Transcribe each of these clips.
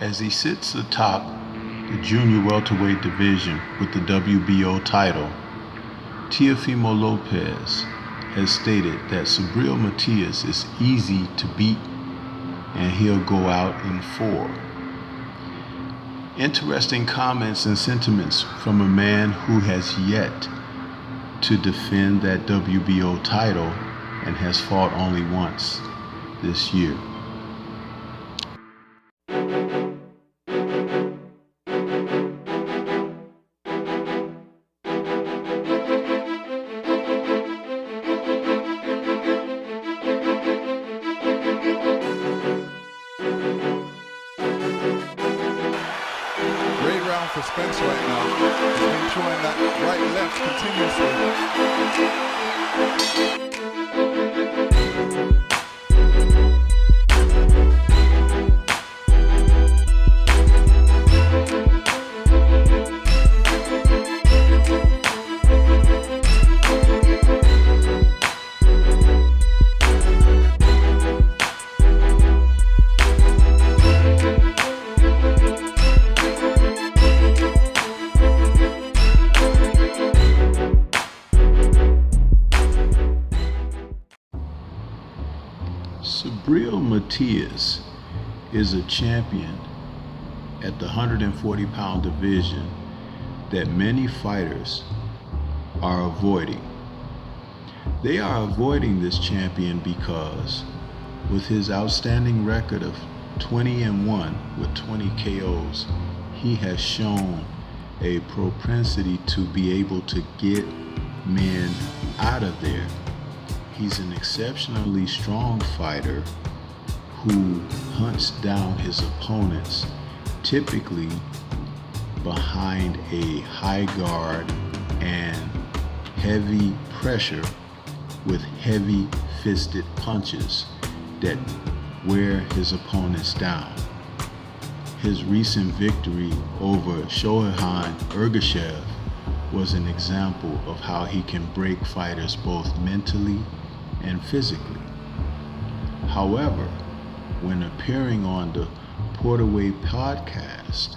As he sits atop the junior welterweight division with the WBO title, Teofimo Lopez has stated that Shareable Matias is easy to beat and he'll go out in 4. Interesting comments and sentiments from a man who has yet to defend that WBO title and has fought only once this year. Great round for Spence right now. He's been throwing that right left continuously. Shareable Matias is a champion at the 140-pound division that many fighters are avoiding. They are avoiding this champion because with his outstanding record of 20-1 with 20 KOs, he has shown a propensity to be able to get men out of there. He's an exceptionally strong fighter who hunts down his opponents, typically behind a high guard and heavy pressure with heavy fisted punches that wear his opponents down. His recent victory over Shohan Ergashev was an example of how he can break fighters both mentally and physically. However, when appearing on the Porterweight podcast,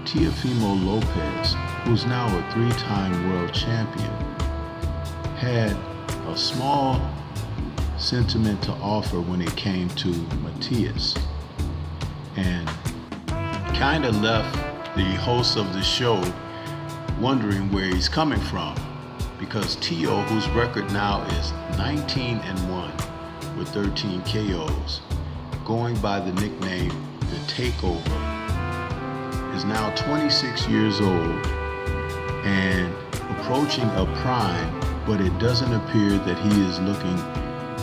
Teofimo Lopez, who's now a 3-time world champion, had a small sentiment to offer when it came to Matias, and kind of left the host of the show wondering where he's coming from, because Teo, whose record now is 19-1 with 13 KOs, going by the nickname The Takeover, is now 26 years old and approaching a prime, but it doesn't appear that he is looking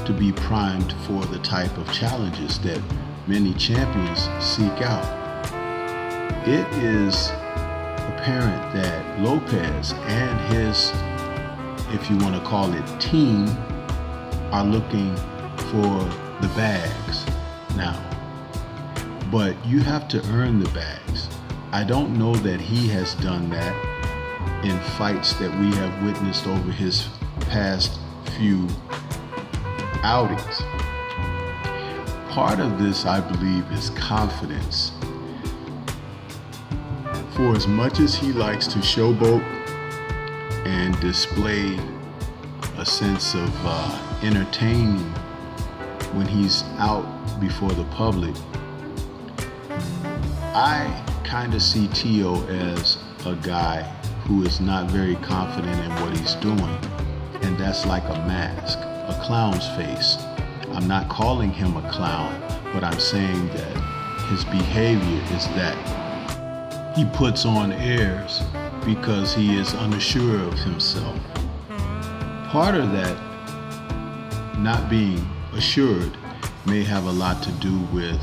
to be primed for the type of challenges that many champions seek out. It is apparent that Lopez and his, if you want to call it, team, are looking for the bags now. But you have to earn the bags. I don't know that he has done that in fights that we have witnessed over his past few outings. Part of this, I believe, is confidence. For as much as he likes to showboat and display a sense of entertaining when he's out before the public, I kind of see Teo as a guy who is not very confident in what he's doing, and that's like a mask, a clown's face. I'm not calling him a clown, but I'm saying that his behavior is that he puts on airs because he is unsure of himself. Part of that not being assured may have a lot to do with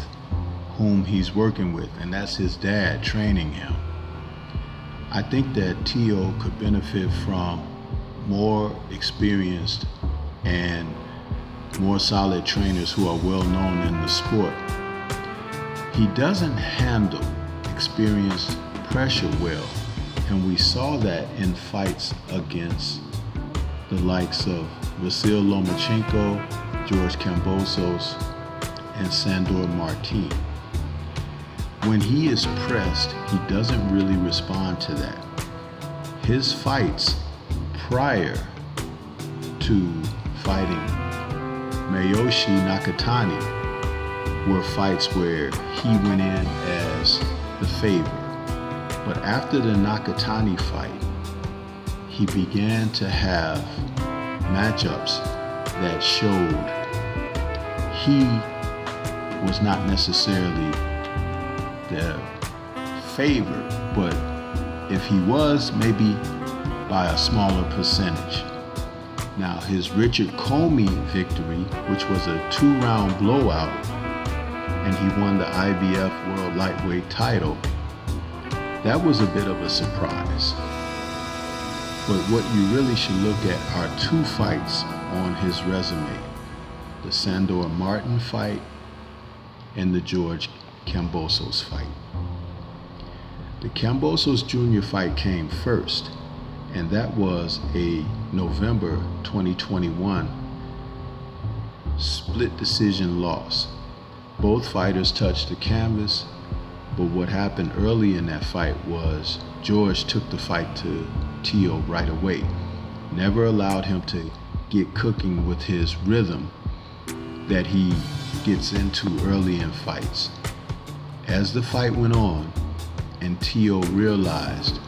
whom he's working with, and that's his dad training him. I think that Teo could benefit from more experienced and more solid trainers who are well known in the sport. He doesn't handle experienced pressure well, and we saw that in fights against the likes of Vasyl Lomachenko, George Kambosos, and Sandor Martin. when he is pressed, he doesn't really respond to that. His fights prior to fighting Mayoshi Nakatani were fights where he went in as the favorite. But after the Nakatani fight, he began to have matchups that showed he was not necessarily the favorite, but if he was, maybe by a smaller percentage. Now, his Richard Comey victory, which was a 2-round blowout, and he won the IBF World Lightweight title, that was a bit of a surprise. But what you really should look at are 2 fights on his resume: the Sandor Martin fight and the George Kambosos fight. The Kambosos Jr. fight came first, and that was a November 2021 split decision loss. Both fighters touched the canvas, but what happened early in that fight was George took the fight to Teo right away, never allowed him to get cooking with his rhythm that he gets into early in fights. As the fight went on and Teo realized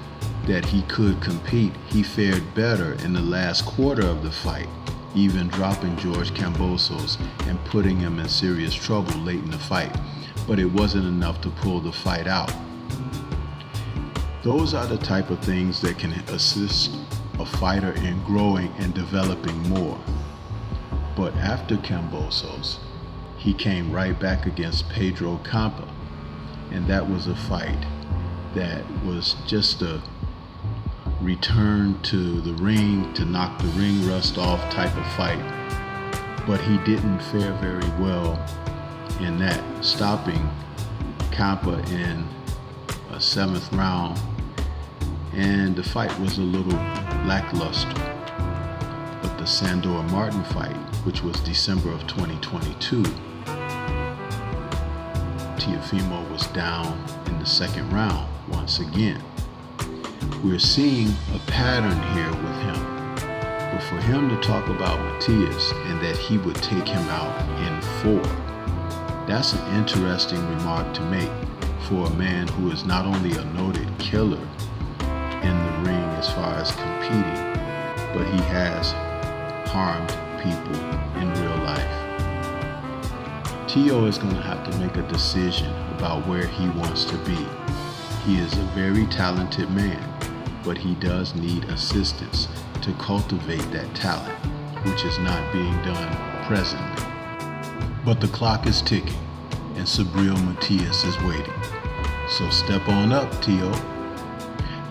that he could compete, he fared better in the last quarter of the fight, even dropping George Kambosos and putting him in serious trouble late in the fight. But it wasn't enough to pull the fight out. Those are the type of things that can assist a fighter in growing and developing more. But after Kambosos, he came right back against Pedro Campa, and that was a fight that was just a return to the ring to knock the ring rust off type of fight. But he didn't fare very well in that, stopping Campa in a 7th round, and the fight was a little lackluster. But the Sandor Martin fight, which was December of 2022, Teofimo was down in the 2nd round once again. We're seeing a pattern here with him. But for him to talk about Matias and that he would take him out in 4, that's an interesting remark to make for a man who is not only a noted killer in the ring as far as competing, but he has harmed people in real life. Teo is going to have to make a decision about where he wants to be. He is a very talented man, but he does need assistance to cultivate that talent, which is not being done presently. But the clock is ticking, and Shareable Matias is waiting. So step on up, Teo.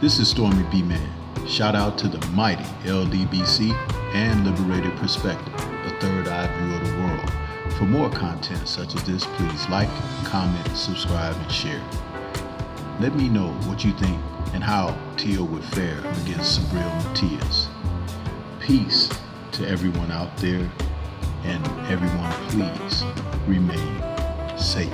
This is Stormy B-Man. Shout out to the mighty LDBC and Liberated Perspective, the third eye view of the world. For more content such as this, please like, comment, subscribe, and share. Let me know what you think and how Teo would fare against Shareable Matias. Peace to everyone out there, and everyone please remain safe.